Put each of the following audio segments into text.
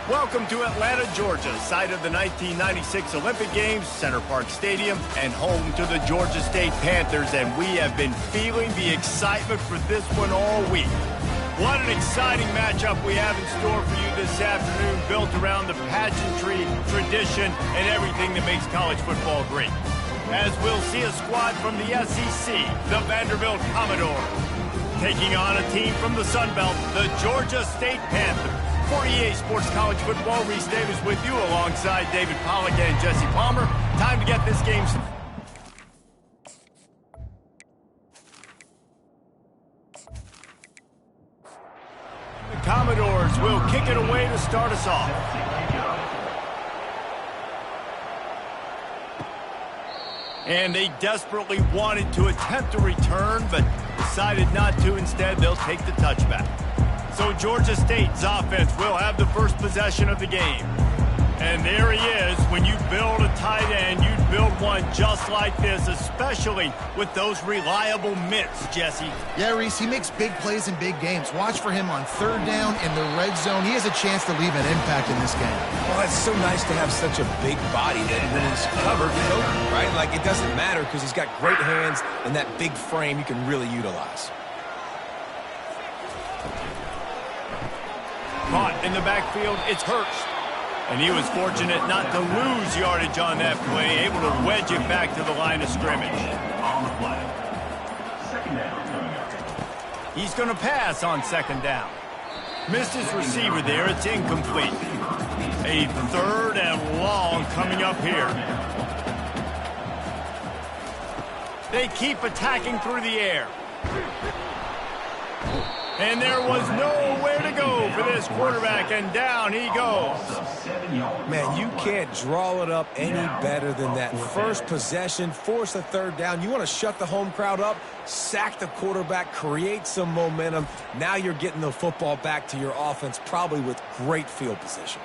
Welcome to Atlanta, Georgia, site of the 1996 Olympic Games, Center Park Stadium, and home to the Georgia State Panthers, and we have been feeling the excitement for this one all week. What an exciting matchup we have in store for you this afternoon, built around the pageantry, tradition, and everything that makes college football great. As we'll see a squad from the SEC, the Vanderbilt Commodores, taking on a team from the Sun Belt, the Georgia State Panthers. For EA Sports College Football, Reese Davis with you alongside David Pollack and Jesse Palmer. Time to get this game started. The Commodores will kick it away to start us off. And they desperately wanted to attempt a return, but decided not to. Instead, they'll take the touchback. So Georgia State's offense will have the first possession of the game. And there he is. When you build a tight end, you build one just like this, especially with those reliable mitts, Jesse. Yeah, Reese, he makes big plays in big games. Watch for him on third down in the red zone. He has a chance to leave an impact in this game. Well, it's so nice to have such a big body that when he's covered, he's open, right? Like, it doesn't matter because he's got great hands and that big frame you can really utilize. Caught in the backfield, it's Hurst. And he was fortunate not to lose yardage on that play, able to wedge it back to the line of scrimmage. He's going to pass on second down. Missed his receiver there, it's incomplete. A third and long coming up here. They keep attacking through the air. And there was nowhere to go for this quarterback, and down he goes. Man, you can't draw it up any better than that. First possession, force a third down. You want to shut the home crowd up, sack the quarterback, create some momentum. Now you're getting the football back to your offense, probably with great field position.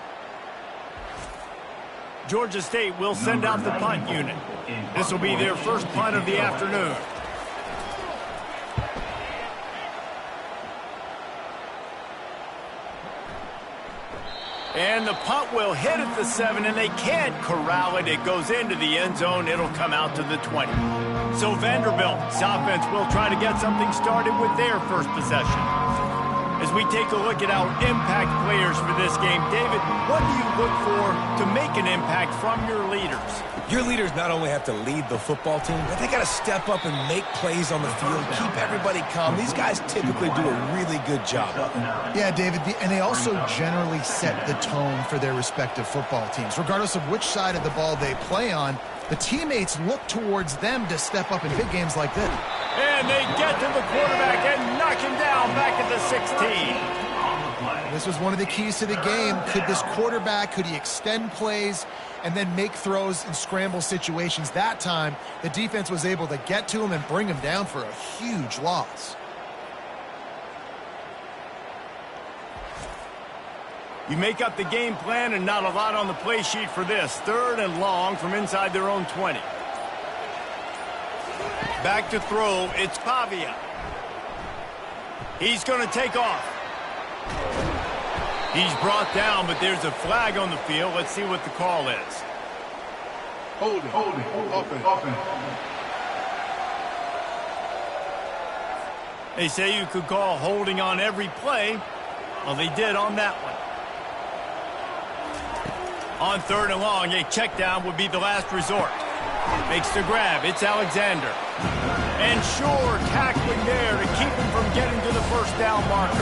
Georgia State will send out the punt unit. This will be their first punt of the afternoon. And the punt will hit at the 7, and they can't corral it. It goes into the end zone. It'll come out to the 20. So Vanderbilt's offense will try to get something started with their first possession. As we take a look at our impact players for this game, David, what do you look for to make an impact from your leaders? Your leaders not only have to lead the football team, but they got to step up and make plays on the field, keep everybody calm. These guys typically do a really good job of it. Yeah, David, and they also generally set the tone for their respective football teams. Regardless of which side of the ball they play on, the teammates look towards them to step up in big games like this. And they get to the quarterback and knock him down back at the 16. This was one of the keys to the game. Could this quarterback, could he extend plays and then make throws in scramble situations? That time, the defense was able to get to him and bring him down for a huge loss. You make up the game plan and not a lot on the play sheet for this. Third and long from inside their own 20. Back to throw, it's Pavia. He's going to take off. He's brought down, but there's a flag on the field. Let's see what the call is. Holding, offense. They say you could call holding on every play. Well, they did on that one. On third and long, a check down would be the last resort. Makes the grab. It's Alexander. And sure, tackling there to keep him from getting to the first down marker.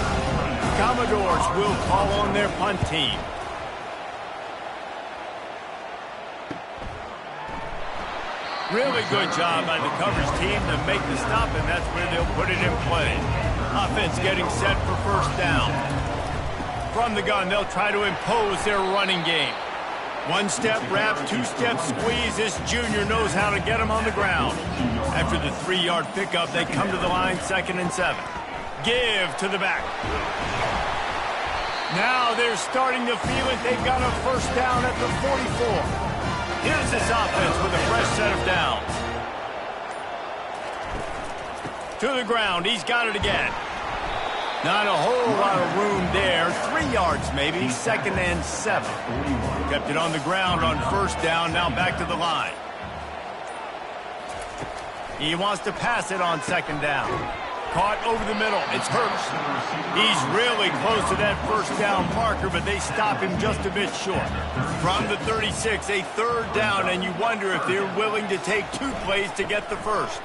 Commodores will call on their punt team. Really good job by the coverage team to make the stop, and that's where they'll put it in play. Offense getting set for first down. From the gun, they'll try to impose their running game. One-step wrap, two-step squeeze. This junior knows how to get him on the ground. After the 3-yard pickup, they come to the line, 2nd and 7. Give to the back. Now they're starting to feel it. They've got a first down at the 44. Here's this offense with a fresh set of downs. To the ground. He's got it again. Not a whole lot of room there. 3 yards maybe, 2nd and 7. Kept it on the ground on 1st down, now back to the line. He wants to pass it on 2nd down. Caught over the middle. It's Hurst. He's really close to that 1st down marker, but they stop him just a bit short. From the 36, a 3rd down, and you wonder if they're willing to take 2 plays to get the 1st.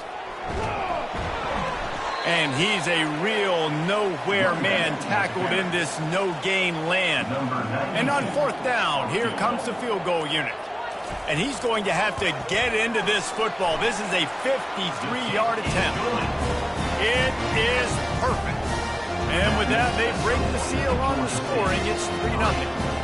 And he's a real nowhere man tackled in this no-gain land. And on 4th down, here comes the field goal unit. And he's going to have to get into this football. This is a 53-yard attempt. It is perfect. And with that, they break the seal on the scoring. It's 3-0.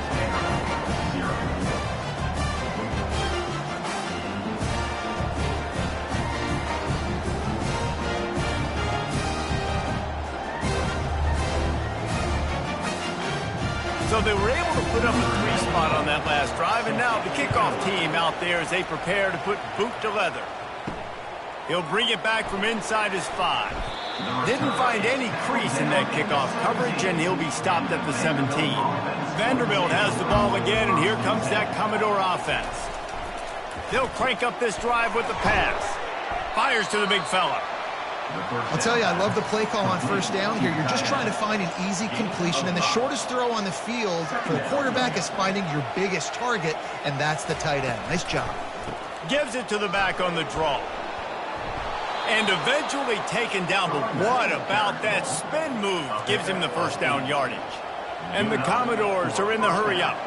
So they were able to put up a 3 spot on that last drive, and now the kickoff team out there as they prepare to put boot to leather. He'll bring it back from inside his 5. Didn't find any crease in that kickoff coverage, and he'll be stopped at the 17. Vanderbilt has the ball again, and here comes that Commodore offense. They'll crank up this drive with the pass. Fires to the big fella. I'll tell you, I love the play call on 1st down here. You're just trying to find an easy completion, and the shortest throw on the field for the quarterback is finding your biggest target, and that's the tight end. Nice job. Gives it to the back on the draw. And eventually taken down, but what about that spin move? Gives him the 1st down yardage. And the Commodores are in the hurry-up.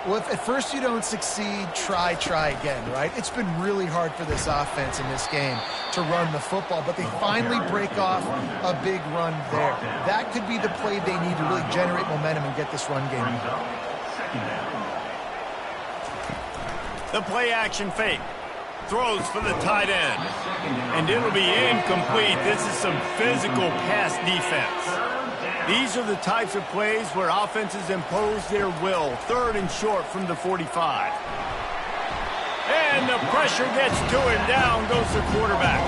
Well, if at first you don't succeed, try again, right? It's been really hard for this offense in this game to run the football, but they finally break off a big run there. That could be the play they need to really generate momentum and get this run game. The play action fake. Throws for the tight end. And it'll be incomplete. This is some physical pass defense. These are the types of plays where offenses impose their will. 3rd and short from the 45. And the pressure gets to him. Down goes the quarterback.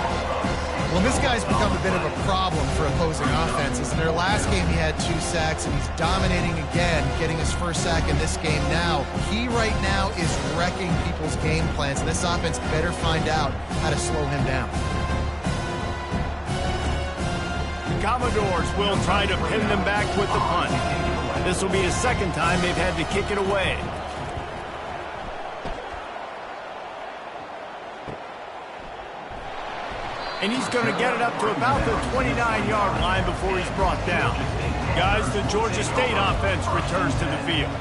Well, this guy's become a bit of a problem for opposing offenses. In their last game, he had 2 sacks, and he's dominating again, getting his 1st sack in this game now. He right now is wrecking people's game plans, and this offense better find out how to slow him down. Commodores will try to pin them back with the punt. This will be the 2nd time they've had to kick it away. And he's going to get it up to about the 29-yard line before he's brought down. Guys, the Georgia State offense returns to the field.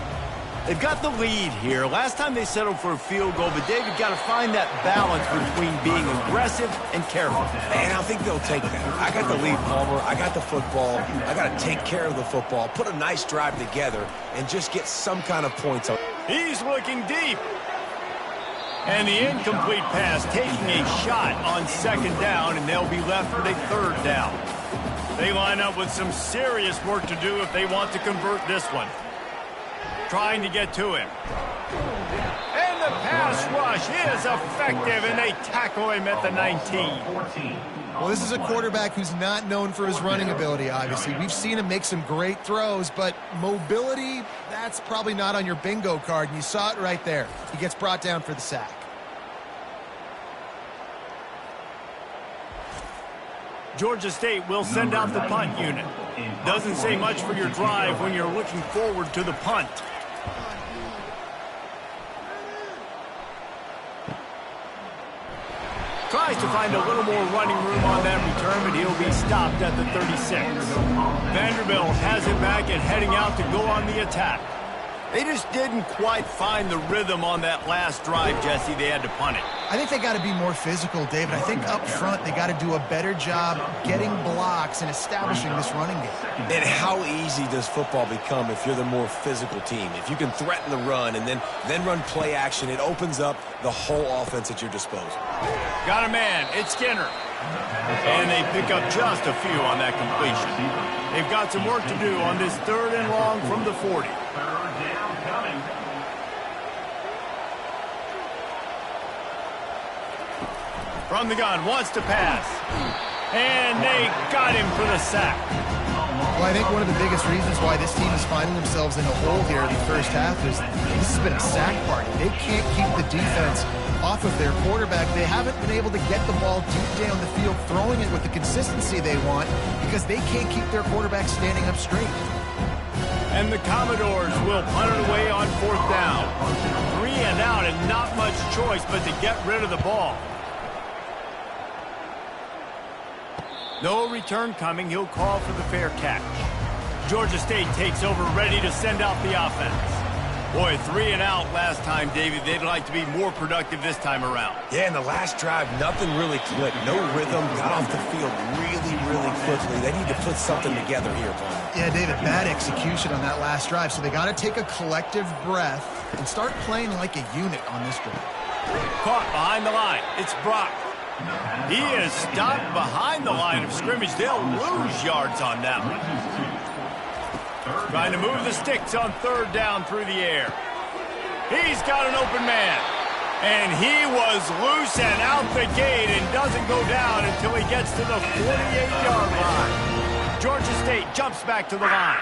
They've got the lead here. Last time they settled for a field goal, but David got to find that balance between being aggressive and careful. And I think they'll take that. I got the lead, Palmer. I got the football. I got to take care of the football, put a nice drive together, and just get some kind of points. He's looking deep. And the incomplete pass taking a shot on 2nd down, and they'll be left with a 3rd down. They line up with some serious work to do if they want to convert this one. Trying to get to him. And the pass rush is effective, and they tackle him at the 19. Well, this is a quarterback who's not known for his running ability, obviously. We've seen him make some great throws, but mobility, that's probably not on your bingo card, and you saw it right there. He gets brought down for the sack. Georgia State will send out the punt unit. Doesn't say much for your drive when you're looking forward to the punt. Tries to find a little more running room on that return, but he'll be stopped at the 36. Vanderbilt has it back and heading out to go on the attack. They just didn't quite find the rhythm on that last drive, Jesse. They had to punt it. I think they got to be more physical, David. I think up front they got to do a better job getting blocks and establishing this running game. And how easy does football become if you're the more physical team? If you can threaten the run and then run play action, it opens up the whole offense at your disposal. Got a man. It's Skinner. And they pick up just a few on that completion. They've got some work to do on this 3rd and long from the 40. From the gun, wants to pass. And they got him for the sack. Well, I think one of the biggest reasons why this team is finding themselves in a hole here in the first half is this has been a sack party. They can't keep the defense off of their quarterback. They haven't been able to get the ball deep down the field, throwing it with the consistency they want because they can't keep their quarterback standing up straight. And the Commodores will punt it away on 4th down. 3 and out and not much choice but to get rid of the ball. No return coming. He'll call for the fair catch. Georgia State takes over, ready to send out the offense. Boy, 3 and out last time, David. They'd like to be more productive this time around. Yeah, in the last drive, nothing really clicked. No rhythm, got off the field really, really quickly. They need to put something together here, Paul. Yeah, David, bad execution on that last drive. So they got to take a collective breath and start playing like a unit on this drive. Caught behind the line. It's Brock. He is stopped behind the line of scrimmage. They'll lose yards on that one. Trying to move the sticks on 3rd down through the air. He's got an open man. And he was loose and out the gate and doesn't go down until he gets to the 48-yard line. Georgia State jumps back to the line.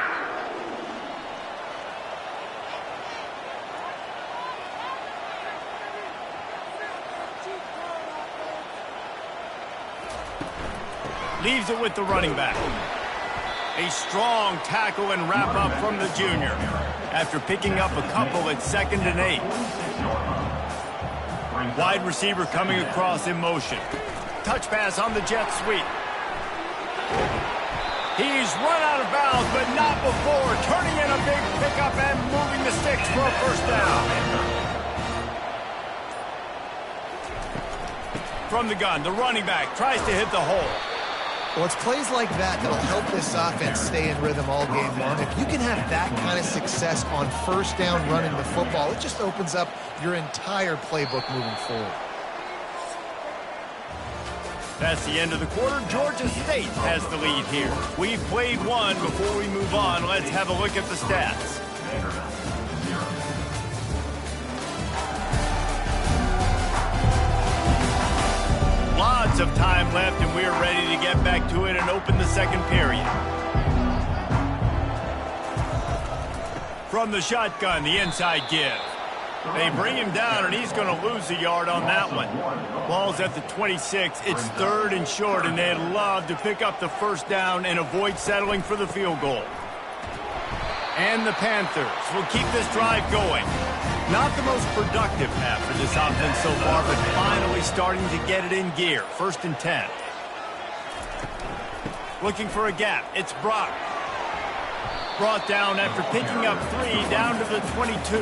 Leaves it with the running back. A strong tackle and wrap up from the junior. After picking up a couple at 2nd and 8. Wide receiver coming across in motion. Touch pass on the jet sweep. He's run out of bounds, but not before turning in a big pickup and moving the sticks for a 1st down. From the gun, the running back tries to hit the hole. Well, it's plays like that that'll help this offense stay in rhythm all game long. If you can have that kind of success on 1st down running the football, it just opens up your entire playbook moving forward. That's the end of the quarter. Georgia State has the lead here. We've played one. Before we move on, let's have a look at the stats. Lots of time left, and we're ready to get back to it and open the 2nd period. From the shotgun, the inside give. They bring him down, and he's going to lose a yard on that one. Ball's at the 26. It's 3rd and short, and they'd love to pick up the 1st down and avoid settling for the field goal. And the Panthers will keep this drive going. Not the most productive half for this offense so far, but finally starting to get it in gear. 1st and 10. Looking for a gap. It's Brock. Brought down after picking up 3 down to the 22.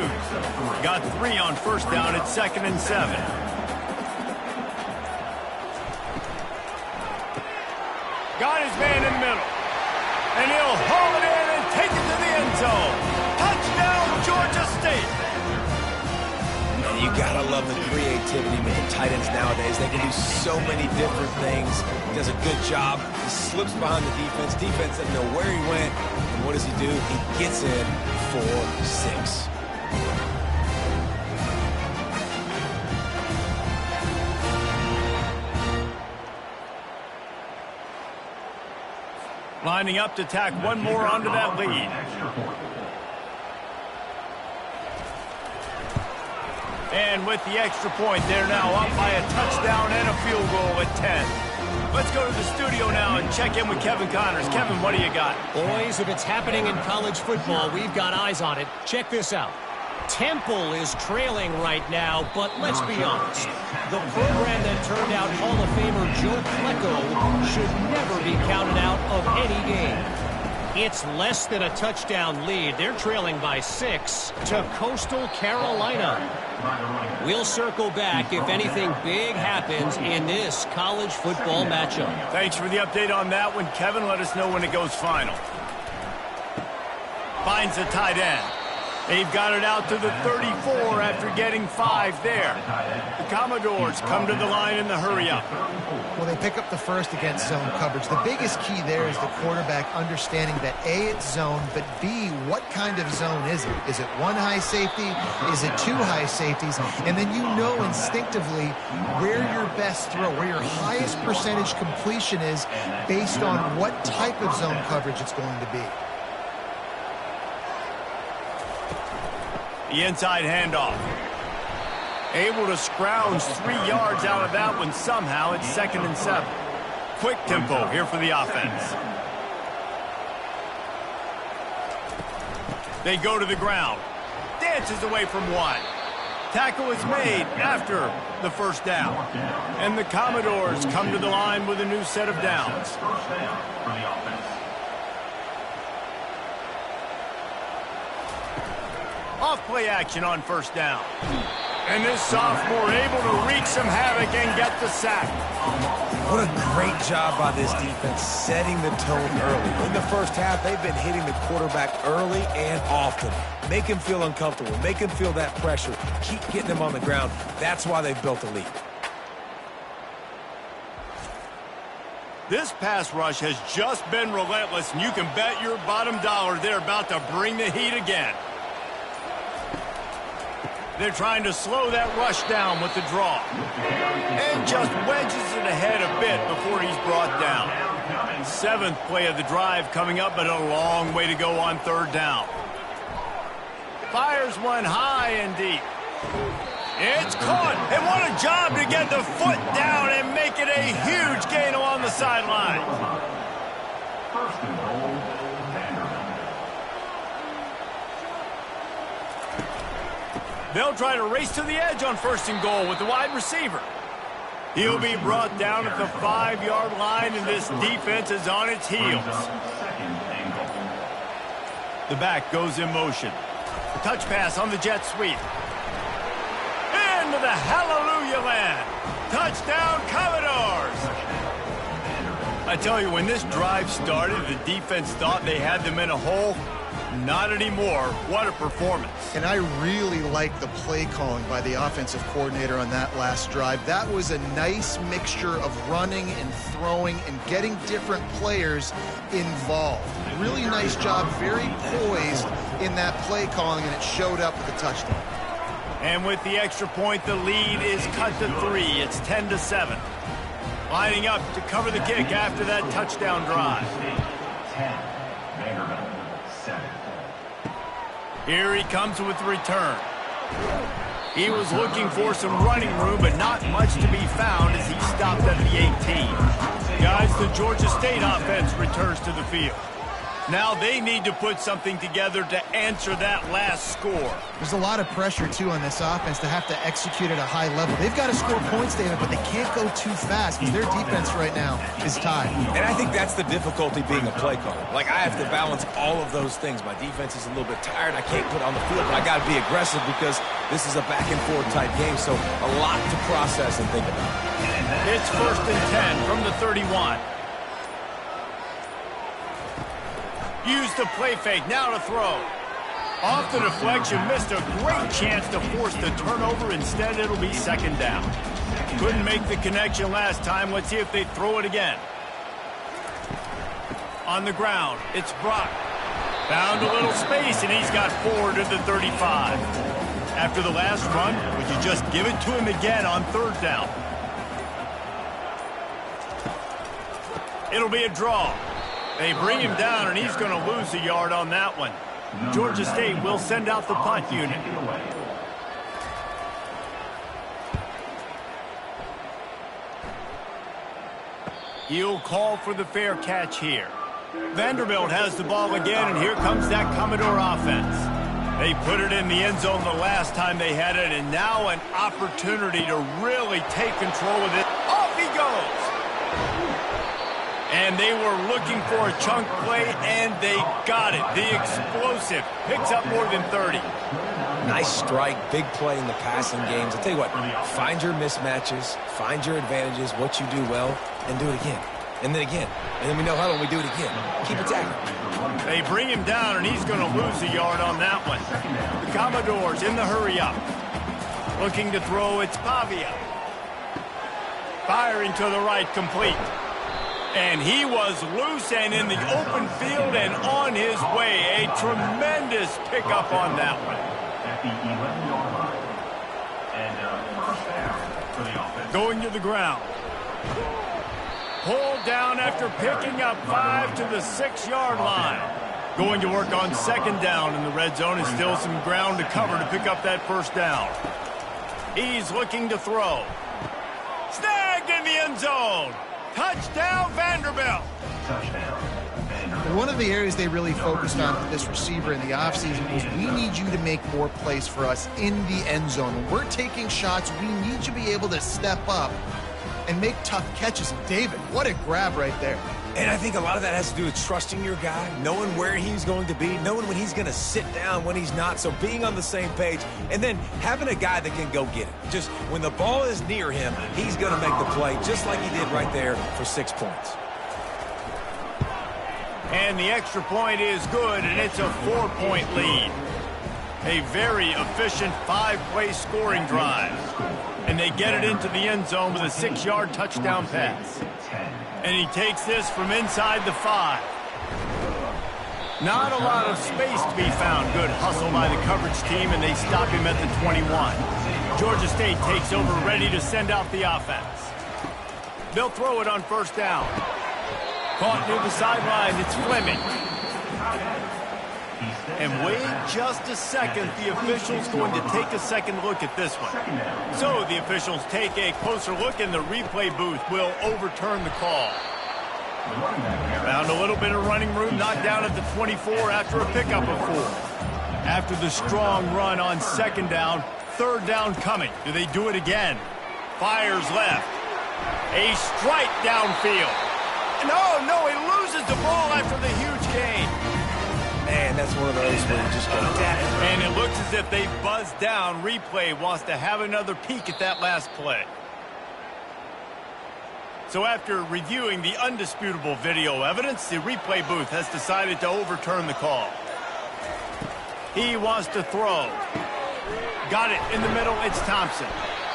Got 3 on 1st down at 2nd and 7. Got his man in the middle. And he'll haul it in and take it to the end zone. Touchdown, Georgia State. You gotta love the creativity with the tight ends nowadays. They can do so many different things. He does a good job. He slips behind the defense. Defense doesn't know where he went. And what does he do? He gets in for 6. Lining up to tack one more onto that lead. And with the extra point, they're now up by a touchdown and a field goal at 10. Let's go to the studio now and check in with Kevin Connors. Kevin, what do you got? Boys, if it's happening in college football, we've got eyes on it. Check this out. Temple is trailing right now, but let's be honest. The program that turned out Hall of Famer Joe Flacco should never be counted out of any game. It's less than a touchdown lead. They're trailing by 6 to Coastal Carolina. We'll circle back if anything big happens in this college football matchup. Thanks for the update on that one, Kevin. Let us know when it goes final. Finds the tight end. They've got it out to the 34 after getting 5 there. The Commodores come to the line in the hurry-up. Well, they pick up the first against zone coverage. The biggest key there is the quarterback understanding that A, it's zone, but B, what kind of zone is it? Is it one high safety? Is it two high safeties? And then you know instinctively where your best throw, where your highest percentage completion is based on what type of zone coverage it's going to be. The inside handoff. Able to scrounge 3 yards out of that one somehow. It's 2nd and 7. Quick tempo here for the offense. They go to the ground. Dances away from one. Tackle is made after the first down. And the Commodores come to the line with a new set of downs. Off-play action on first down. And this sophomore able to wreak some havoc and get the sack. What a great job by this defense setting the tone early. In the first half, they've been hitting the quarterback early and often. Make him feel uncomfortable. Make him feel that pressure. Keep getting him on the ground. That's why they've built a lead. This pass rush has just been relentless, and you can bet your bottom dollar they're about to bring the heat again. They're trying to slow that rush down with the draw. And just wedges it ahead a bit before he's brought down. 7th play of the drive coming up, but a long way to go on 3rd down. Fires one high and deep. It's caught. And what a job to get the foot down and make it a huge gain along the sideline. First and goal, Vanderbilt. They'll try to race to the edge on 1st and goal with the wide receiver. He'll be brought down at the 5-yard line, and this defense is on its heels. The back goes in motion. Touch pass on the jet sweep. Into the hallelujah land. Touchdown, Commodores! I tell you, when this drive started, the defense thought they had them in a hole. Not anymore. What a performance. And I really like the play calling by the offensive coordinator on that last drive. That was a nice mixture of running and throwing and getting different players involved. Really nice job, very poised in that play calling, and it showed up with the touchdown. And with the extra point, the lead is cut to 3. It's 10-7. Lining up to cover the kick after that touchdown drive. 10, Vanderbilt, 7. Here he comes with the return. He was looking for some running room, but not much to be found as he stopped at the 18. Guys, the Georgia State offense returns to the field. Now they need to put something together to answer that last score. There's a lot of pressure, too, on this offense to have to execute at a high level. They've got to score points, David, but they can't go too fast because their defense right now is tied. And I think that's the difficulty being a play caller. Like, I have to balance all of those things. My defense is a little bit tired. I can't put on the field, but I got to be aggressive because this is a back-and-forth type game, so a lot to process and think about. It's 1st and 10 from the 31. Use the play fake, now to throw. Off the deflection, missed a great chance to force the turnover. Instead, it'll be 2nd down. Couldn't make the connection last time. Let's see if they throw it again. On the ground, it's Brock. Found a little space, and he's got 4 to the 35. After the last run, would you just give it to him again on 3rd down? It'll be a draw. They bring him down, and he's going to lose a yard on that one. Georgia State will send out the punt unit. He'll call for the fair catch here. Vanderbilt has the ball again, and here comes that Commodore offense. They put it in the end zone the last time they had it, and now an opportunity to really take control of it. Off he goes! And they were looking for a chunk play, and they got it. The explosive picks up more than 30. Nice strike, big play in the passing games. I'll tell you what, find your mismatches, find your advantages, what you do well, and do it again. And then again. And then we know how when we do it again. Keep attacking. They bring him down, and he's going to lose a yard on that one. The Commodores in the hurry-up. Looking to throw, it's Pavia. Firing to the right, complete. And he was loose and in the open field and on his way. A tremendous pickup on that one. At the 11-yard line. And first down for the offense. Going to the ground. Pulled down after picking up 5 to the 6-yard line. Going to work on second down in the red zone, and still some ground to cover to pick up that first down. He's looking to throw. Snagged in the end zone. Touchdown, Vanderbilt. Touchdown, Vanderbilt. One of the areas they really focused on with this receiver in the offseason was we need you to make more plays for us in the end zone. When we're taking shots, we need you to be able to step up and make tough catches. And David, what a grab right there. And I think a lot of that has to do with trusting your guy, knowing where he's going to be, knowing when he's going to sit down, when he's not. So being on the same page, and then having a guy that can go get it. Just when the ball is near him, he's going to make the play, just like he did right there for 6 points. And the extra point is good, and it's a 4-point lead. A very efficient 5-play scoring drive. And they get it into the end zone with a 6-yard touchdown pass. And he takes this from inside the 5. Not a lot of space to be found. Good hustle by the coverage team, and they stop him at the 21. Georgia State takes over, ready to send out the offense. They'll throw it on first down. Caught near the sideline, it's Fleming. And wait just a second, the official's going to take a second look at this one. So the officials take a closer look, and the replay booth will overturn the call. Found a little bit of running room, knocked down at the 24 after a pickup of 4. After the strong run on second down, third down coming. Do they do it again? Fires left. A strike downfield. No, he loses the ball after the huge gain. Man, that's one of those where you just go, damn. And it looks as if they buzzed down. Replay wants to have another peek at that last play. So after reviewing the undisputable video evidence, the replay booth has decided to overturn the call. He wants to throw. Got it in the middle, it's Thompson.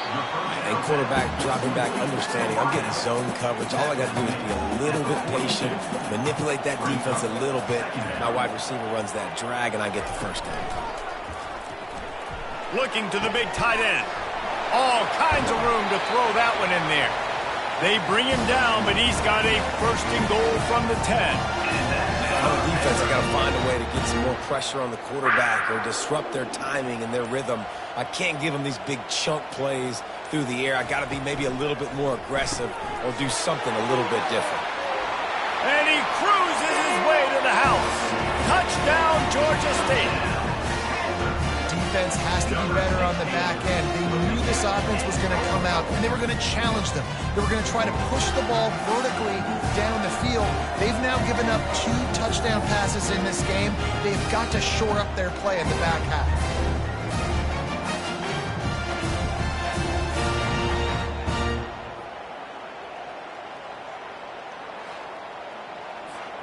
And quarterback dropping back, understanding I'm getting zone coverage. All I got to do is be a little bit patient, manipulate that defense a little bit. My wide receiver runs that drag, and I get the first down. Looking to the big tight end. All kinds of room to throw that one in there. They bring him down, but he's got a first and goal from the 10. On the defense, I got to find a way to get some more pressure on the quarterback or disrupt their timing and their rhythm. I can't give them these big chunk plays through the air. I got to be maybe a little bit more aggressive or do something a little bit different. And he cruises his way to the house. Touchdown, Georgia State. Defense has to be better on the back end. They knew this offense was going to come out, and they were going to challenge them. They were going to try to push the ball vertically down the field. They've now given up 2 touchdown passes in this game. They've got to shore up their play in the back half.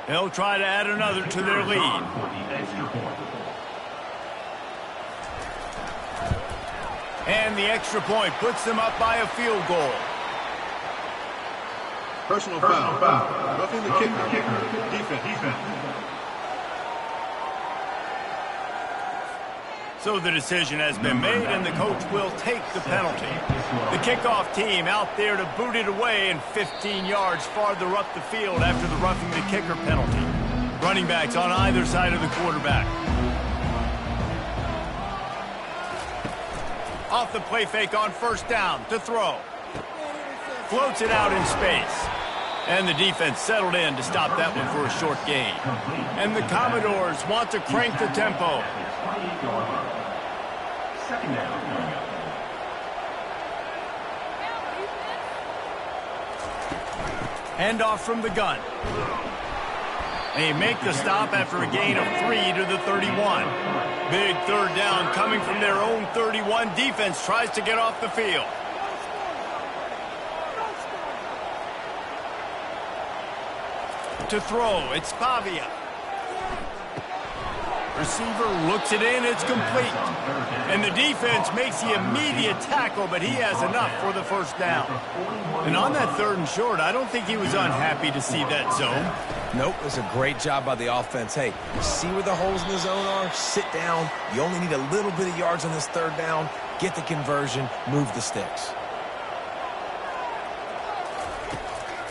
They'll try to add another to their lead. And the extra point puts them up by a field goal. Personal foul. Roughing the kicker. Defense. So the decision has been made, and the coach will take the penalty. The kickoff team out there to boot it away and 15 yards farther up the field after the roughing the kicker penalty. Running backs on either side of the quarterback. Off the play fake on first down to throw. Floats it out in space. And the defense settled in to stop that one for a short gain. And the Commodores want to crank the tempo. Second down. Handoff from the gun. They make the stop after a gain of 3 to the 31. Big third down coming from their own 31. Defense tries to get off the field. To throw, it's Pavia. Receiver looks it in, it's complete. And the defense makes the immediate tackle, but he has enough for the first down. And on that 3rd and short, I don't think he was unhappy to see that zone. Nope, it was a great job by the offense. Hey, you see where the holes in the zone are? Sit down. You only need a little bit of yards on this 3rd down. Get the conversion, move the sticks.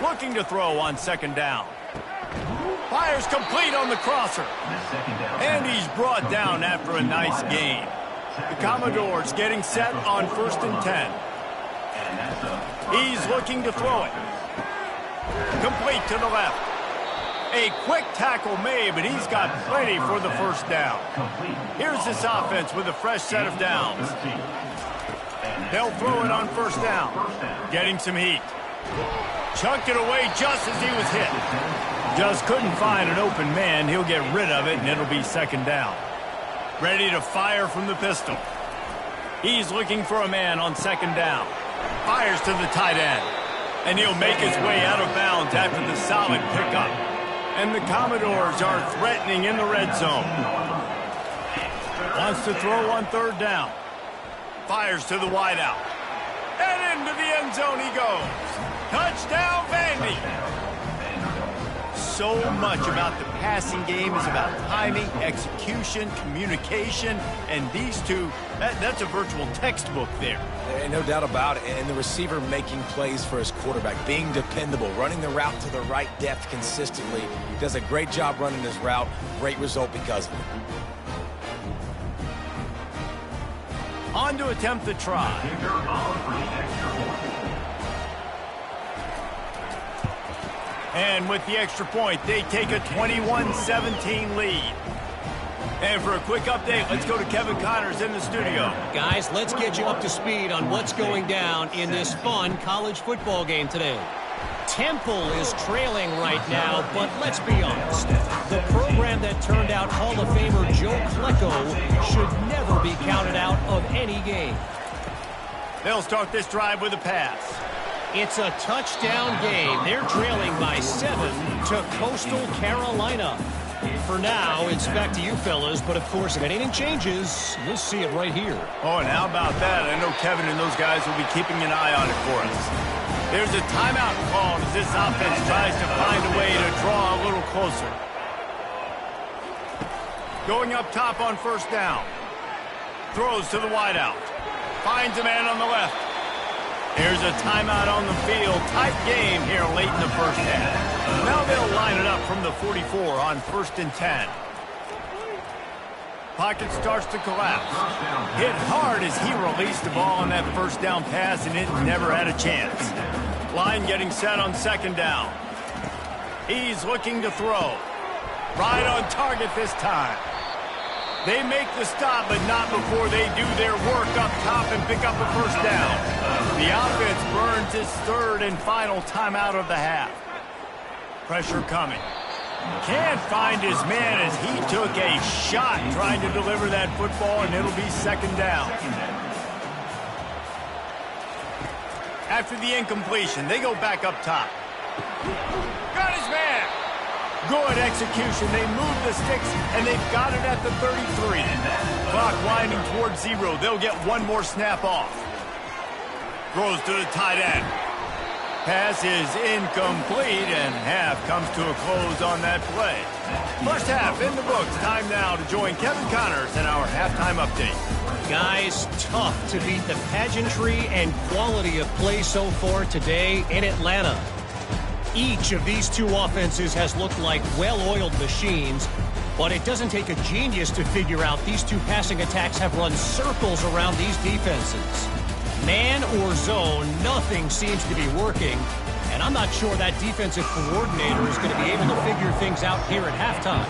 Looking to throw on 2nd down. Fires complete on the crosser. And he's brought down after a nice gain. The Commodores getting set on 1st and 10. He's looking to throw it. Complete to the left. A quick tackle made, but he's got plenty for the first down. Here's this offense with a fresh set of downs. They'll throw it on 1st down. Getting some heat. Chunked it away just as he was hit. Just couldn't find an open man. He'll get rid of it, and it'll be 2nd down. Ready to fire from the pistol. He's looking for a man on 2nd down. Fires to the tight end. And he'll make his way out of bounds after the solid pickup. And the Commodores are threatening in the red zone. Wants to throw on 3rd down. Fires to the wideout. And into the end zone he goes. Touchdown, Vandy. So much about the passing game is about timing, execution, communication, and these two, that's a virtual textbook there. No doubt about it. And the receiver making plays for his quarterback, being dependable, running the route to the right depth consistently. He does a great job running his route. Great result because of it. On to attempt the try. And with the extra point, they take a 21-17 lead. And for a quick update, let's go to Kevin Connors in the studio. Guys, let's get you up to speed on what's going down in this fun college football game today. Temple is trailing right now, but let's be honest. The program that turned out Hall of Famer Joe Klecko should never be counted out of any game. They'll start this drive with a pass. It's a touchdown game. They're trailing by 7 to Coastal Carolina. For now, it's back to you fellas, but of course, if anything changes, you'll see it right here. Oh, and how about that? I know Kevin and those guys will be keeping an eye on it for us. There's a timeout called as this offense tries to find a way to draw a little closer. Going up top on 1st down. Throws to the wideout. Finds a man on the left. Here's a timeout on the field. Tight game here late in the first half. Now they'll line it up from the 44 on 1st and 10. Pocket starts to collapse. Hit hard as he released the ball on that 1st down pass, and it never had a chance. Line getting set on 2nd down. He's looking to throw. Right on target this time. They make the stop, but not before they do their work up top and pick up a 1st down. The offense burns its 3rd and final timeout of the half. Pressure coming. Can't find his man as he took a shot trying to deliver that football, and it'll be 2nd down. After the incompletion, they go back up top. Got his man. Good execution. They move the sticks, and they've got it at the 33. Clock winding towards 0. They'll get one more snap off. Throws to the tight end. Pass is incomplete, and half comes to a close on that play. First half in the books. Time now to join Kevin Connors in our halftime update. Guys, tough to beat the pageantry and quality of play so far today in Atlanta. Each of these two offenses has looked like well-oiled machines, but it doesn't take a genius to figure out these two passing attacks have run circles around these defenses. Man or zone, nothing seems to be working, and I'm not sure that defensive coordinator is going to be able to figure things out here at halftime.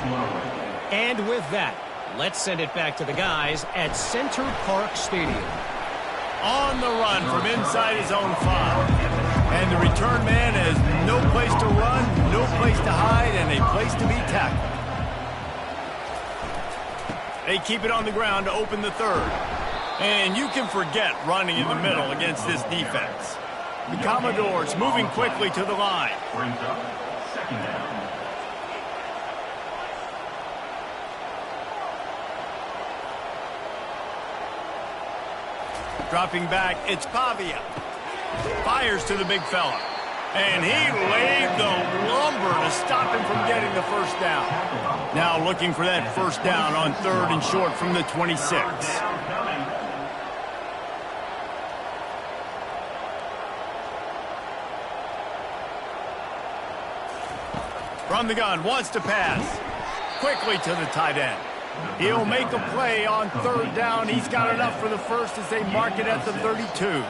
And with that, let's send it back to the guys at Center Park Stadium. On the run from inside his own 5. And the return man has no place to run, no place to hide, and a place to be tackled. They keep it on the ground to open the 3rd. And you can forget running in the middle against this defense. The Commodores moving quickly to the line. Brings up 2nd down. Dropping back, it's Pavia. Fires to the big fella. And he laid the lumber to stop him from getting the first down. Now looking for that first down on 3rd and short from the 26. From the gun, wants to pass. Quickly to the tight end. He'll make a play on 3rd down. He's got enough for the first as they mark it at the 32.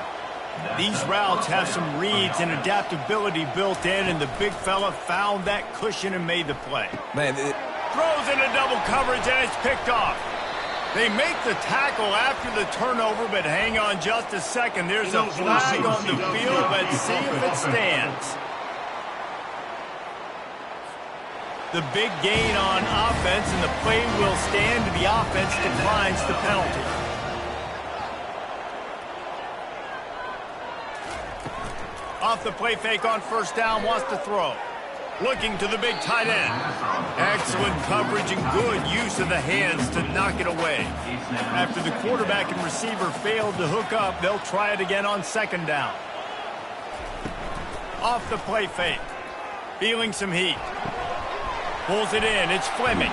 These routes have some reads and adaptability built in, and the big fella found that cushion and made the play. Man, throws into double coverage, and it's picked off. They make the tackle after the turnover, but hang on just a second. There's a flag on the field. Let's see if it stands. The big gain on offense, and the play will stand. The offense declines the penalty. Off the play fake on 1st down, wants to throw. Looking to the big tight end. Excellent coverage and good use of the hands to knock it away. After the quarterback and receiver failed to hook up, they'll try it again on 2nd down. Off the play fake. Feeling some heat. Pulls it in. It's Fleming.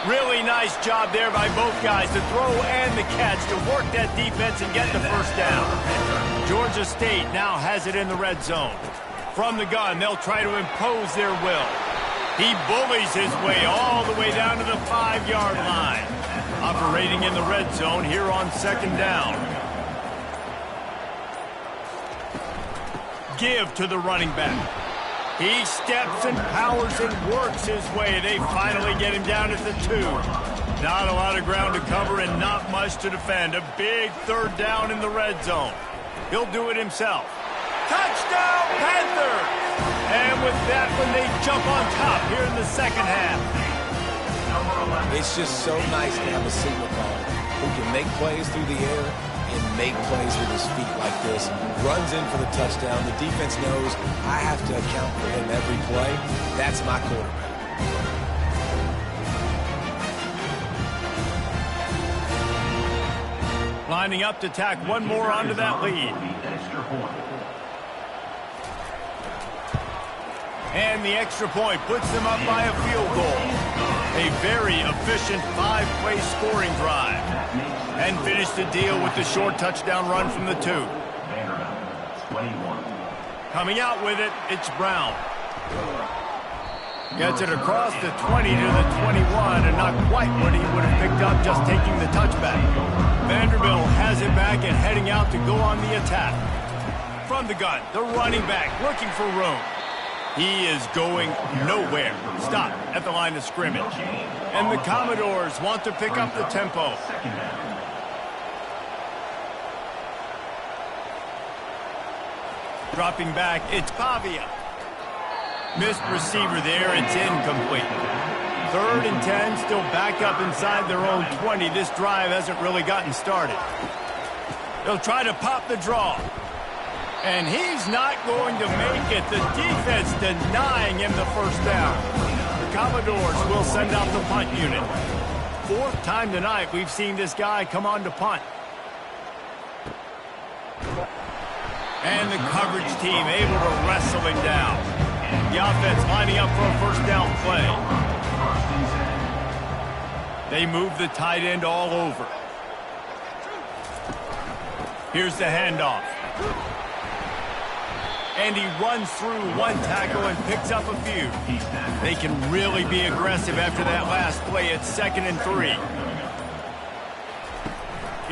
Really nice job there by both guys to throw and the catch to work that defense and get the first down. Georgia State now has it in the red zone. From the gun, they'll try to impose their will. He bullies his way all the way down to the 5-yard line. Operating in the red zone here on 2nd down. Give to the running back. He steps and powers and works his way. They finally get him down at the 2. Not a lot of ground to cover and not much to defend. A big 3rd down in the red zone. He'll do it himself. Touchdown, Panthers! And with that one, they jump on top here in the 2nd half. it's just so nice to have a signal caller who can make plays through the air and make plays with his feet like this. Runs in for the touchdown. The defense knows I have to account for him every play. That's my quarterback. Lining up to tack one more onto that lead. And the extra point puts them up by a field goal. A very efficient 5-play scoring drive. And finish the deal with the short touchdown run from the 2. Coming out with it, it's Brown. Gets it across the 20 to the 21, and not quite what he would have picked up just taking the touchback. Vanderbilt has it back and heading out to go on the attack. From the gun, the running back looking for room. He is going nowhere. Stop at the line of scrimmage. And the Commodores want to pick up the tempo. Dropping back, it's Pavia. Missed receiver there, it's incomplete. 3rd and 10, still back up inside their own 20. This drive hasn't really gotten started. They'll try to pop the draw. And he's not going to make it. The defense denying him the first down. The Commodores will send out the punt unit. 4th time tonight we've seen this guy come on to punt. And the coverage team able to wrestle him down. The offense lining up for a first down play. They move the tight end all over. Here's the handoff. And he runs through one tackle and picks up a few. They can really be aggressive after that last play. It's 2nd and 3.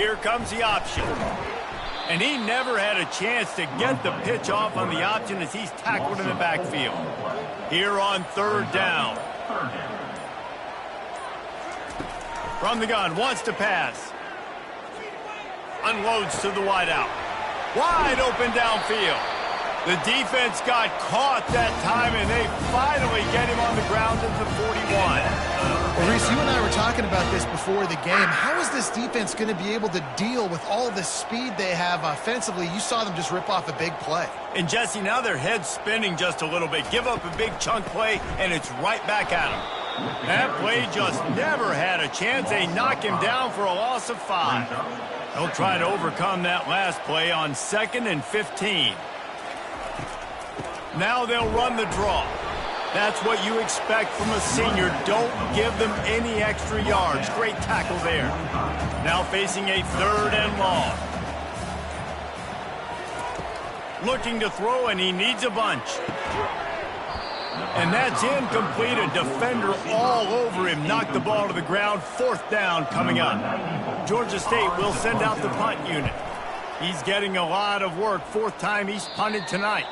Here comes the option. And he never had a chance to get the pitch off on the option as he's tackled in the backfield. Here on 3rd down. From the gun, wants to pass. Unloads to the wideout. Wide open downfield. The defense got caught that time, and they finally get him on the ground at the 41. Well, Reese, you and I were talking about this before the game. How is this defense going to be able to deal with all the speed they have offensively? You saw them just rip off a big play. And, Jesse, now their head's spinning just a little bit. Give up a big chunk play, and it's right back at them. That play just never had a chance. They knock him down for a loss of 5. He'll try to overcome that last play on 2nd and 15. Now they'll run the draw. That's what you expect from a senior. Don't give them any extra yards. Great tackle there. Now facing a 3rd and long. Looking to throw, and he needs a bunch. And that's incomplete. A defender all over him. Knocked the ball to the ground. 4th down coming up. Georgia State will send out the punt unit. He's getting a lot of work. 4th time he's punted tonight.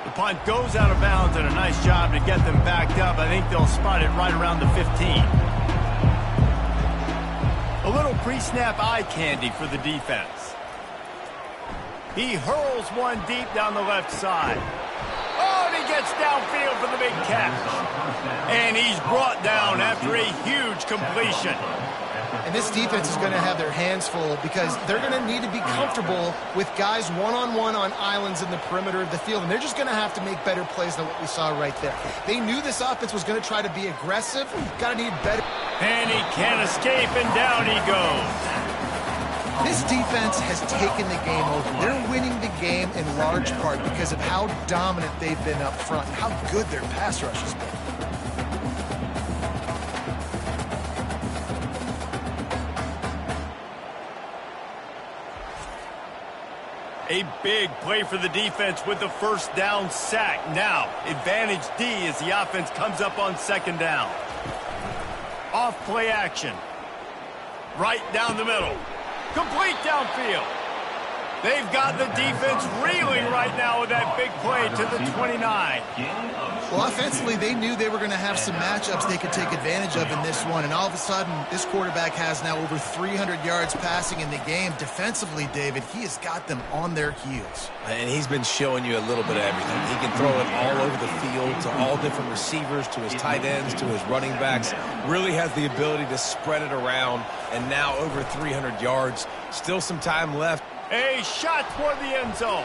The punt goes out of bounds, and a nice job to get them backed up. I think they'll spot it right around the 15. A little pre-snap eye candy for the defense. He hurls one deep down the left side. Oh, and he gets downfield for the big catch. And he's brought down after a huge completion. And this defense is going to have their hands full because they're going to need to be comfortable with guys one-on-one on islands in the perimeter of the field. And they're just going to have to make better plays than what we saw right there. They knew this offense was going to try to be aggressive. Got to need better. And he can't escape, and down he goes. This defense has taken the game over. They're winning the game in large part because of how dominant they've been up front and how good their pass rush has been. A big play for the defense with the 1st down sack. Now, advantage D as the offense comes up on 2nd down. Off play action. Right down the middle. Complete downfield. They've got the defense reeling right now with that big play to the 29. Well, offensively, they knew they were going to have some matchups they could take advantage of in this one. And all of a sudden, this quarterback has now over 300 yards passing in the game. Defensively, David, he has got them on their heels. And he's been showing you a little bit of everything. He can throw it all over the field to all different receivers, to his tight ends, to his running backs. Really has the ability to spread it around. And now over 300 yards. Still some time left. A shot toward the end zone.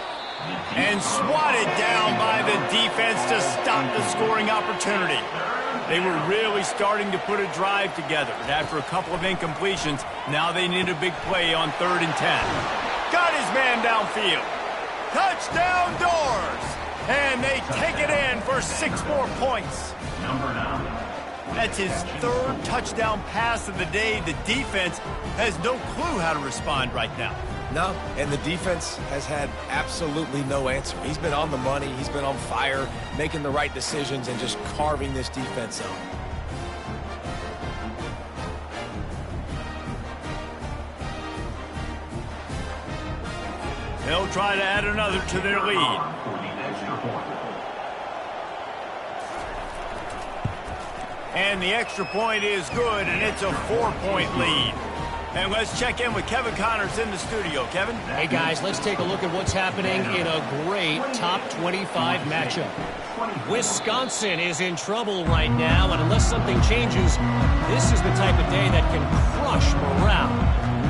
And swatted down by the defense to stop the scoring opportunity. They were really starting to put a drive together. And after a couple of incompletions, now they need a big play on 3rd and 10. Got his man downfield. Touchdown Doors. And they take it in for 6 more points. That's his 3rd touchdown pass of the day. The defense has no clue how to respond right now. No, and the defense has had absolutely no answer. He's been on the money. He's been on fire, making the right decisions and just carving this defense up. They'll try to add another to their lead. And the extra point is good, and it's a 4-point lead. And let's check in with Kevin Connors in the studio. Kevin? Hey, guys, let's take a look at what's happening in a great top 25 matchup. Wisconsin is in trouble right now, and unless something changes, this is the type of day that can crush morale.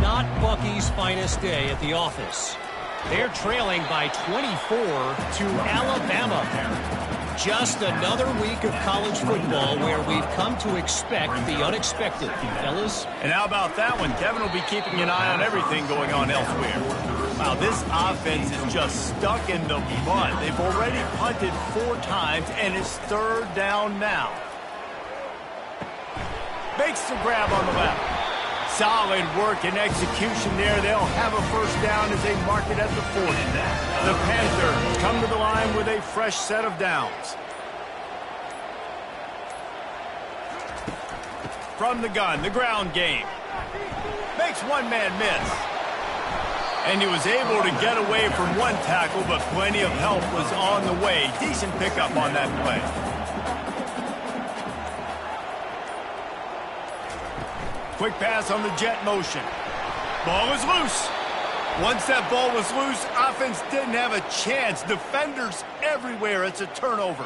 Not Bucky's finest day at the office. They're trailing by 24 to Alabama. Just another week of college football where we've come to expect the unexpected, fellas. And how about that one? Kevin will be keeping an eye on everything going on elsewhere. Wow, this offense is just stuck in the mud. They've already punted 4 times, and it's 3rd down now. Makes the grab on the left. Solid work and execution there. They'll have a 1st down as they mark it at the 40. The Panthers come to the line with a fresh set of downs. From the gun, the ground game. Makes one man miss. And he was able to get away from one tackle, but plenty of help was on the way. Decent pickup on that play. Quick pass on the jet motion. Ball is loose. Once that ball was loose, offense didn't have a chance. Defenders everywhere. It's a turnover.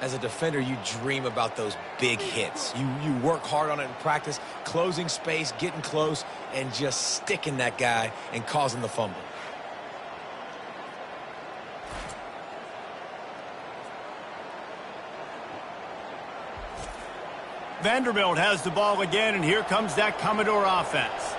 As a defender, you dream about those big hits. You work hard on it in practice, closing space, getting close, and just sticking that guy and causing the fumble. Vanderbilt has the ball again, and here comes that Commodore offense.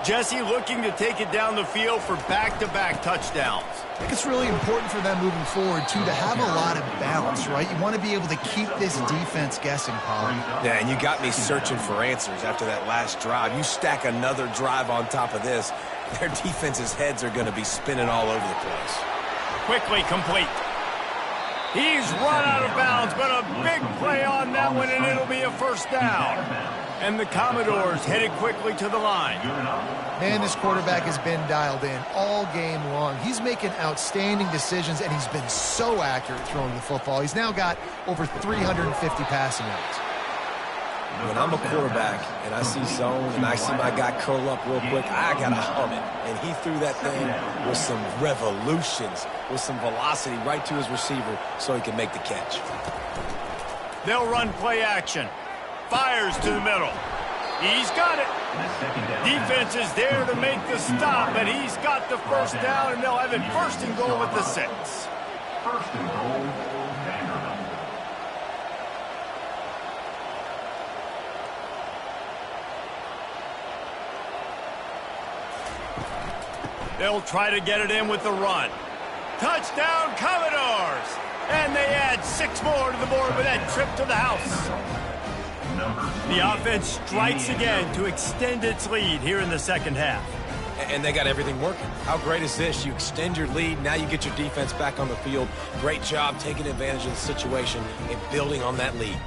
Jesse looking to take it down the field for back-to-back touchdowns. I think it's really important for them moving forward, too, to have a lot of balance, right? You want to be able to keep this defense guessing, Pollard. Yeah, and you got me searching for answers after that last drive. You stack another drive on top of this, their defense's heads are going to be spinning all over the place. Quickly complete. He's run out of bounds, but a big play on that one, and it'll be a first down. And the Commodores headed quickly to the line. Man, this quarterback has been dialed in all game long. He's making outstanding decisions, and he's been so accurate throwing the football. He's now got over 350 passing yards. When I'm a quarterback and I see zone and I see my guy curl up real quick, I got to hum it. And he threw that thing with some revolutions, with some velocity right to his receiver so he can make the catch. They'll run play action. Fires to the middle. He's got it. Defense is there to make the stop, but he's got the first down, and they'll have it first and goal at the 6. First and goal, Vanderbilt. They'll try to get it in with the run. Touchdown, Commodores! And they add 6 more to the board with that trip to the house. The offense strikes again to extend its lead here in the second half. And they got everything working. How great is this? You extend your lead, now you get your defense back on the field. Great job taking advantage of the situation and building on that lead.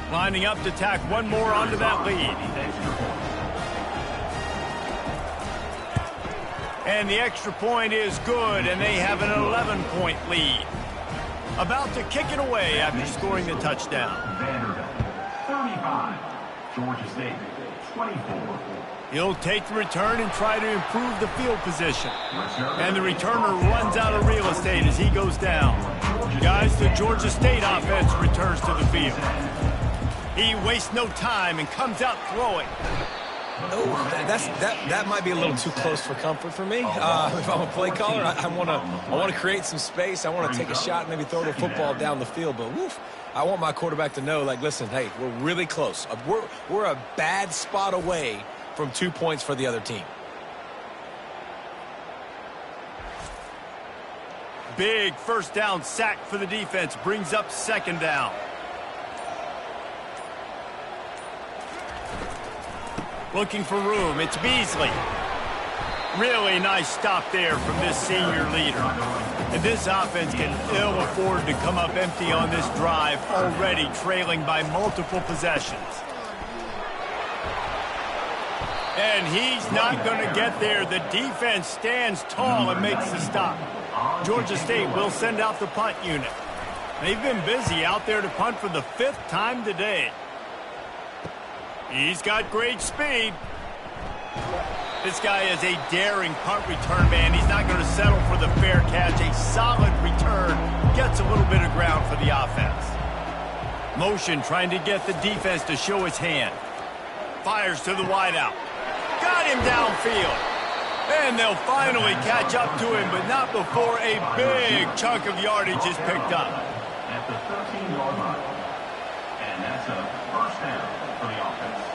Lining up to tack one more onto that lead. And the extra point is good, and they have an 11-point lead. About to kick it away after scoring the touchdown. Vanderbilt, 35. Georgia State, 24. He'll take the return and try to improve the field position. And the returner runs out of real estate as he goes down. Guys, the Georgia State offense returns to the field. He wastes no time and comes out throwing. Oh, that might be a little too close for comfort for me. If I'm a play caller, I want to create some space. I want to take a shot and maybe throw the football down the field. But woof, I want my quarterback to know, like, listen, hey, we're really close. We're a bad spot away from 2 points for the other team. Big first down sack for the defense brings up second down. Looking for room, it's Beasley. Really nice stop there from this senior leader. And this offense can ill afford to come up empty on this drive, already trailing by multiple possessions. And he's not going to get there. The defense stands tall and makes the stop. Georgia State will send out the punt unit. They've been busy out there to punt for the 5th time today. He's got great speed. This guy is a daring punt return man. He's not going to settle for the fair catch. A solid return gets a little bit of ground for the offense. Motion trying to get the defense to show his hand. Fires to the wideout. Got him downfield. And they'll finally catch up to him, but not before a big chunk of yardage is picked up. At the 13-yard line. And that's a first down for the offense.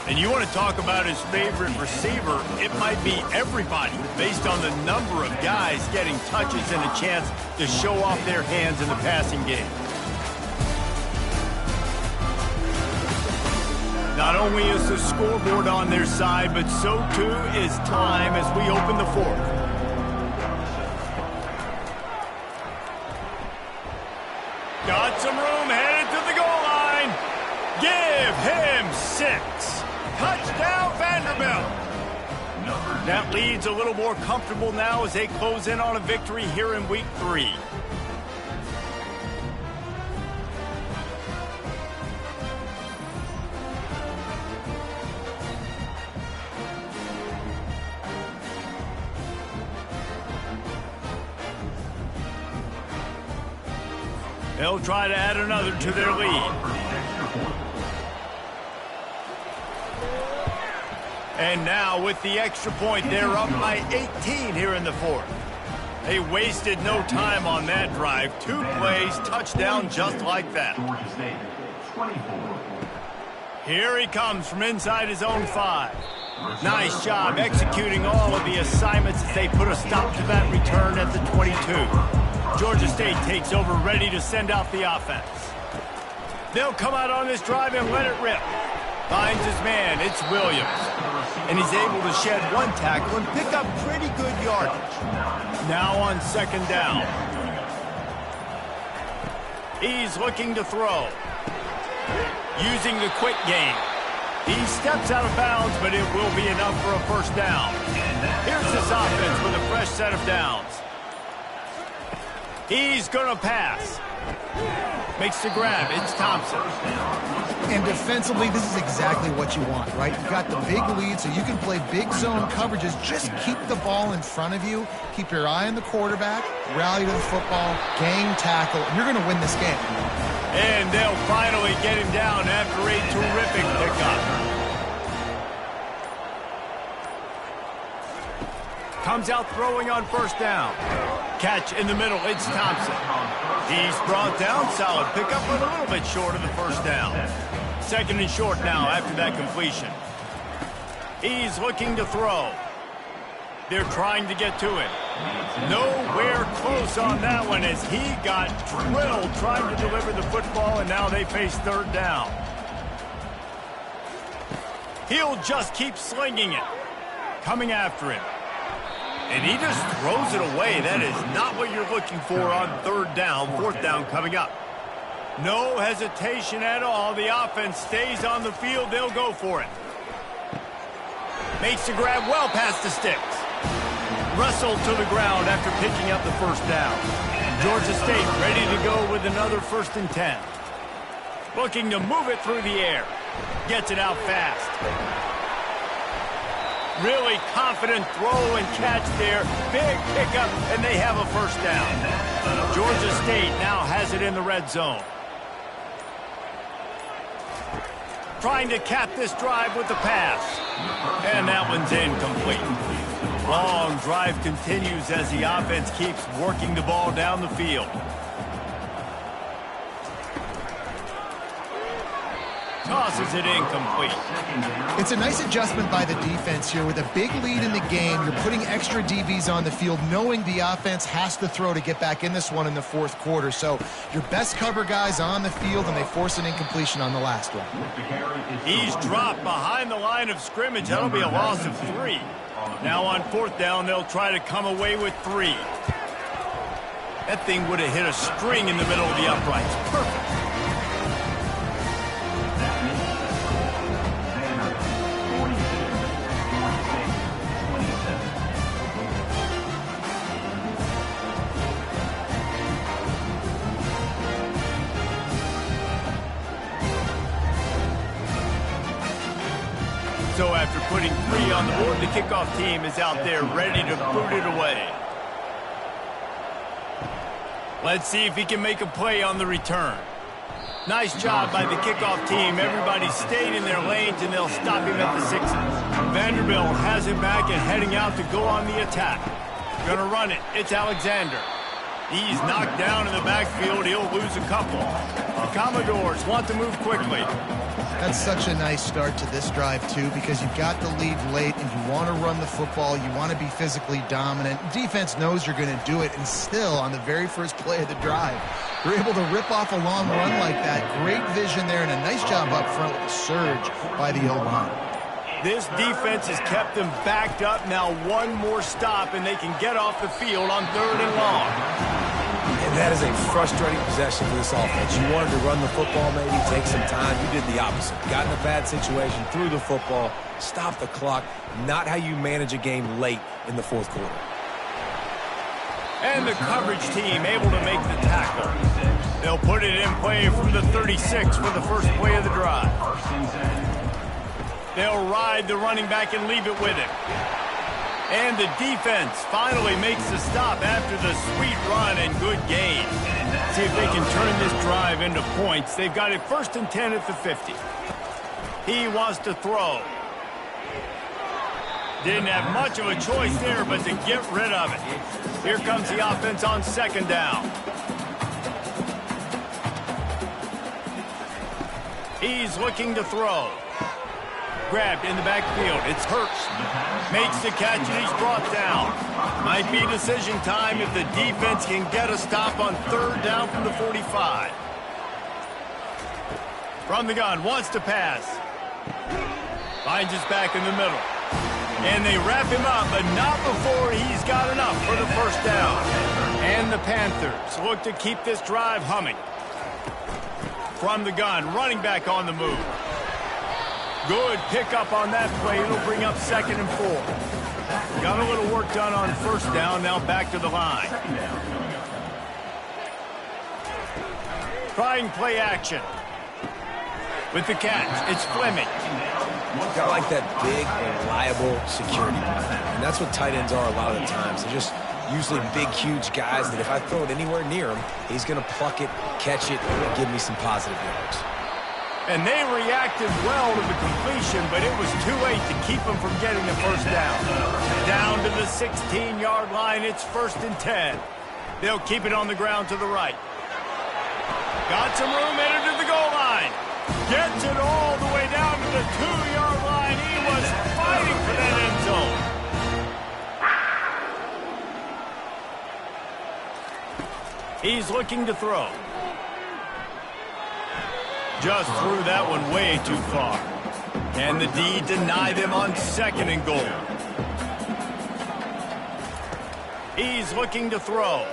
And you want to talk about his favorite receiver, it might be everybody based on the number of guys getting touches and a chance to show off their hands in the passing game. Not only is the scoreboard on their side, but so too is time as we open the 4th. Got some room, headed to the goal line. Give him 6. Touchdown, Vanderbilt. That lead's a little more comfortable now as they close in on a victory here in week 3. They'll try to add another to their lead. And now with the extra point, they're up by 18 here in the 4th. They wasted no time on that drive. 2 plays, touchdown just like that. Georgia State, 24. Here he comes from inside his own 5. Nice job executing all of the assignments as they put a stop to that return at the 22. Georgia State takes over, ready to send out the offense. They'll come out on this drive and let it rip. Finds his man, it's Williams. And he's able to shed 1 tackle and pick up pretty good yardage. Now on 2nd down. He's looking to throw. Using the quick game. He steps out of bounds, but it will be enough for a 1st down. Here's this offense with a fresh set of downs. He's going to pass. Makes the grab. It's Thompson. And defensively, this is exactly what you want, right? You've got the big lead, so you can play big zone coverages. Just keep the ball in front of you. Keep your eye on the quarterback. Rally to the football. Gang tackle. And you're going to win this game. And they'll finally get him down after a terrific pickup. Comes out throwing on 1st down. Catch in the middle, it's Thompson. He's brought down, solid pickup, but a little bit short of the 1st down. 2nd and short now after that completion. He's looking to throw. They're trying to get to him. Nowhere close on that one as he got drilled trying to deliver the football, and now they face 3rd down. He'll just keep slinging it. Coming after him. And he just throws it away. That is not what you're looking for on 3rd down. 4th down coming up. No hesitation at all. The offense stays on the field. They'll go for it. Makes the grab well past the sticks. Wrestled to the ground after picking up the 1st down. Georgia State ready to go with another 1st and 10. Looking to move it through the air. Gets it out fast. Really confident throw and catch there. Big pickup, and they have a 1st down. Georgia State now has it in the red zone. Trying to cap this drive with the pass. And that one's incomplete. Long drive continues as the offense keeps working the ball down the field. Tosses it incomplete. It's a nice adjustment by the defense here. With a big lead in the game, you're putting extra DBs on the field, knowing the offense has to throw to get back in this one in the 4th quarter. So your best cover guys on the field, and they force an incompletion on the last one. He's dropped behind the line of scrimmage. That'll be a loss of 3. Now on 4th down, they'll try to come away with 3. That thing would have hit a string in the middle of the uprights. Perfect. So after putting 3 on the board, the kickoff team is out there ready to boot it away. Let's see if he can make a play on the return. Nice job by the kickoff team. Everybody stayed in their lanes, and they'll stop him at the 6s. Vanderbilt has it back and heading out to go on the attack. Gonna run it. It's Alexander. He's knocked down in the backfield. He'll lose a couple. The Commodores want to move quickly. That's such a nice start to this drive, too, because you've got the lead late and you want to run the football. You want to be physically dominant. Defense knows you're going to do it, and still, on the very first play of the drive, you're able to rip off a long run like that. Great vision there, and a nice job up front with the surge by the O-line. This defense has kept them backed up. Now 1 more stop, and they can get off the field on 3rd and long. And that is a frustrating possession for this offense. You wanted to run the football, maybe take some time. You did the opposite. Got in a bad situation, threw the football, stopped the clock. Not how you manage a game late in the 4th quarter. And the coverage team able to make the tackle. They'll put it in play from the 36 for the first play of the drive. They'll ride the running back and leave it with him. And the defense finally makes the stop after the sweet run and good gain. See if they can turn this drive into points. They've got it 1st and 10 at the 50. He wants to throw. Didn't have much of a choice there, but to get rid of it. Here comes the offense on second down. He's looking to throw. Grabbed in the backfield. It's Hurts. Makes the catch, and he's brought down. Might be decision time if the defense can get a stop on third down from the 45. From the gun, wants to pass. Finds his back in the middle. And they wrap him up, but not before he's got enough for the first down. And the Panthers look to keep this drive humming. From the gun, running back on the move. Good pickup on that play. It'll bring up 2nd and 4. Got a little work done on first down. Now back to the line. Trying play action. With the catch, it's Fleming. Got like that big, reliable security. And that's what tight ends are a lot of the times. They're just usually big, huge guys that if I throw it anywhere near him, he's going to pluck it, catch it, and give me some positive yards. And they reacted well to the completion, but it was too late to keep them from getting the first down. Down to the 16-yard line, it's 1st and 10. They'll keep it on the ground to the right. Got some room, headed to the goal line. Gets it all the way down to the 2-yard line. He was fighting for that end zone. He's looking to throw. Just threw that one way too far. And the D denied them on 2nd and goal. He's looking to throw.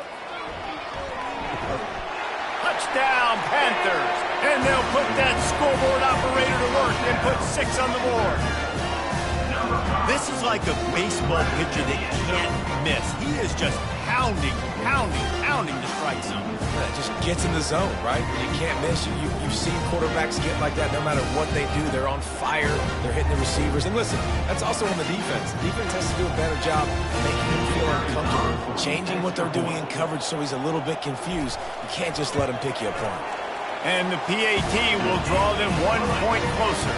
Touchdown, Panthers. And they'll put that scoreboard operator to work and put 6 on the board. This is like a baseball pitcher that can't miss. He is just pounding the strike zone. It just gets in the zone, right? You can't miss. You've seen quarterbacks get like that no matter what they do. They're on fire. They're hitting the receivers. And listen, that's also on the defense. The defense has to do a better job making him feel uncomfortable, changing what they're doing in coverage so he's a little bit confused. You can't just let him pick you apart. And the PAT will draw them 1 point closer.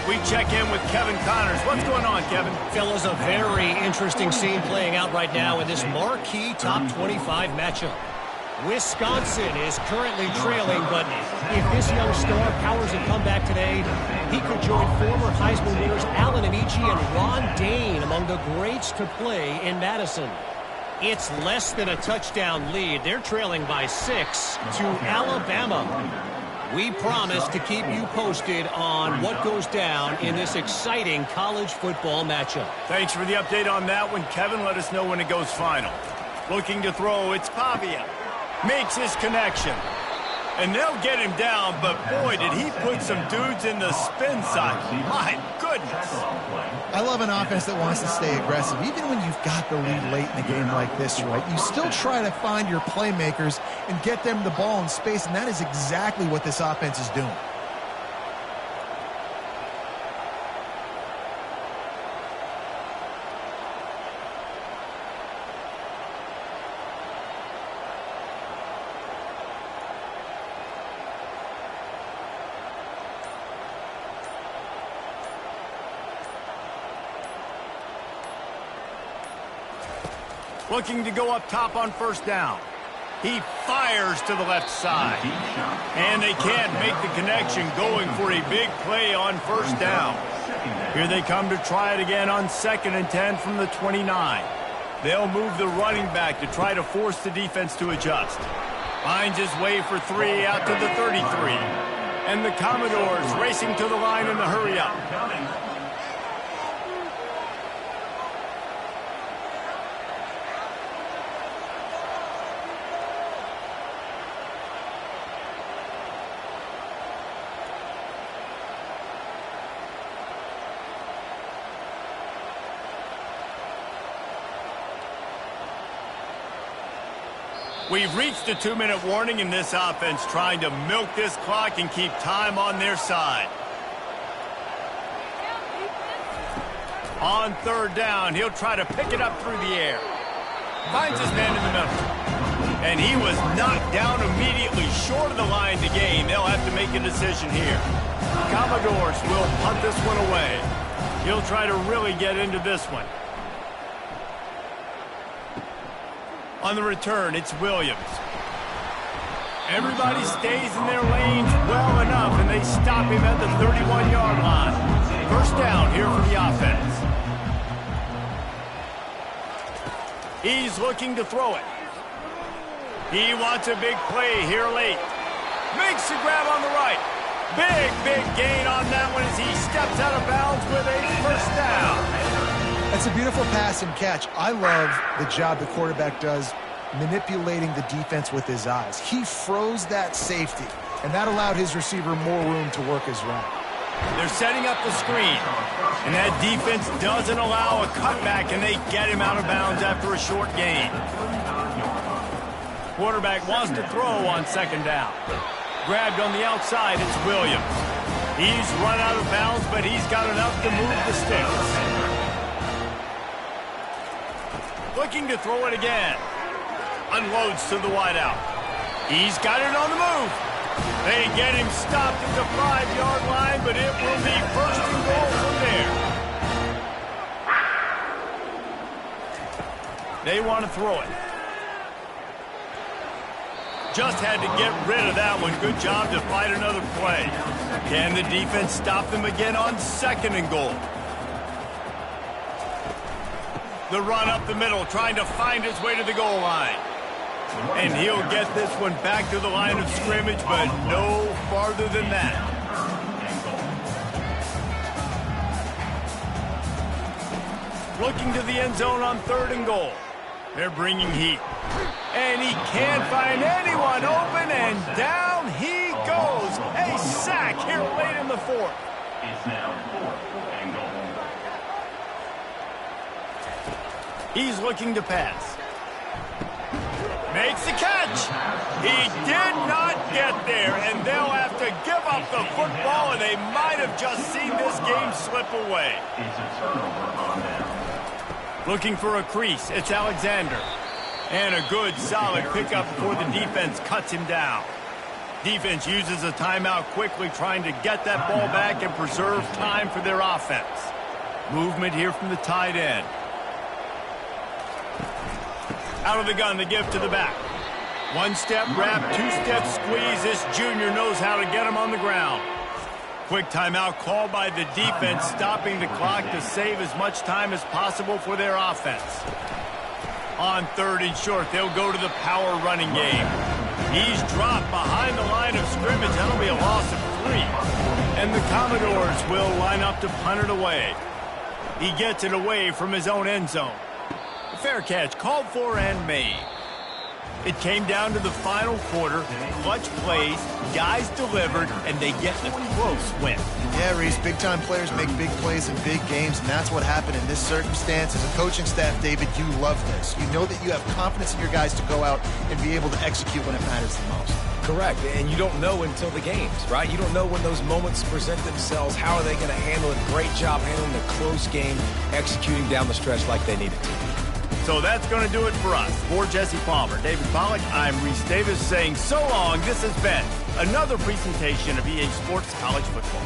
We check in with Kevin Connors. What's going on, Kevin? Fellas, a very interesting scene playing out right now in this marquee top 25 matchup. Wisconsin is currently trailing, but if this young star powers a comeback today, he could join former Heisman winners Allen Amici and Ron Dane among the greats to play in Madison. It's less than a touchdown lead. They're trailing by 6 to Alabama. We promise to keep you posted on what goes down in this exciting college football matchup. Thanks for the update on that one, Kevin. Let us know when it goes final. Looking to throw, it's Pavia. Makes his connection. And they'll get him down, but boy, did he put some dudes in the spin side. My goodness. I love an offense that wants to stay aggressive. Even when you've got the lead late in the game like this, right, you still try to find your playmakers and get them the ball in space, and that is exactly what this offense is doing. Looking to go up top on first down. He fires to the left side. And they can't make the connection, going for a big play on first down. Here they come to try it again on 2nd and 10 from the 29. They'll move the running back to try to force the defense to adjust. Finds his way for 3 out to the 33. And the Commodores racing to the line in the hurry up. We've reached a 2-minute warning in this offense, trying to milk this clock and keep time on their side. On third down, he'll try to pick it up through the air. Finds his man in the middle. And he was knocked down immediately short of the line to gain. They'll have to make a decision here. Commodores will punt this one away. He'll try to really get into this one. On the return, it's Williams. Everybody stays in their lanes well enough, and they stop him at the 31-yard line. First down here for the offense. He's looking to throw it. He wants a big play here late. Makes the grab on the right. Big gain on that one as he steps out of bounds with a first down. That's a beautiful pass and catch. I love the job the quarterback does manipulating the defense with his eyes. He froze that safety, and that allowed his receiver more room to work his route. They're setting up the screen, and that defense doesn't allow a cutback, and they get him out of bounds after a short gain. Quarterback wants to throw on second down. Grabbed on the outside, it's Williams. He's run out of bounds, but he's got enough to move the sticks. Looking to throw it again. Unloads to the wideout. He's got it on the move. They get him stopped at the 5-yard line, but it will be first and goal from there. They want to throw it. Just had to get rid of that one. Good job to fight another play. Can the defense stop them again on second and goal? The run up the middle, trying to find his way to the goal line. And he'll get this one back to the line of scrimmage, but no farther than that. Looking to the end zone on third and goal. They're bringing heat. And he can't find anyone open, and down he goes. A sack here late in the fourth. It's now 4th and goal. He's looking to pass. Makes the catch. He did not get there, and they'll have to give up the football, and they might have just seen this game slip away. It's a turnover on them. Looking for a crease, it's Alexander. And a good, solid pickup before the defense cuts him down. Defense uses a timeout quickly, trying to get that ball back and preserve time for their offense. Movement here from the tight end. Out of the gun, the give to the back. One-step wrap, two-step squeeze. This junior knows how to get him on the ground. Quick timeout called by the defense, stopping the clock to save as much time as possible for their offense. On third and short, they'll go to the power running game. He's dropped behind the line of scrimmage. That'll be a loss of 3. And the Commodores will line up to punt it away. He gets it away from his own end zone. Fair catch, called for and made. It came down to the final quarter. Clutch plays, guys delivered, and they get a close win. Yeah, Reese, big-time players make big plays in big games, and that's what happened in this circumstance. As a coaching staff, David, you love this. You know that you have confidence in your guys to go out and be able to execute when it matters the most. Correct, and you don't know until the games, right? You don't know when those moments present themselves. How are they going to handle it? Great job handling a close game, executing down the stretch like they needed to. So that's going to do it for us. For Jesse Palmer, David Pollack, I'm Reese Davis saying so long. This has been another presentation of EA Sports College Football.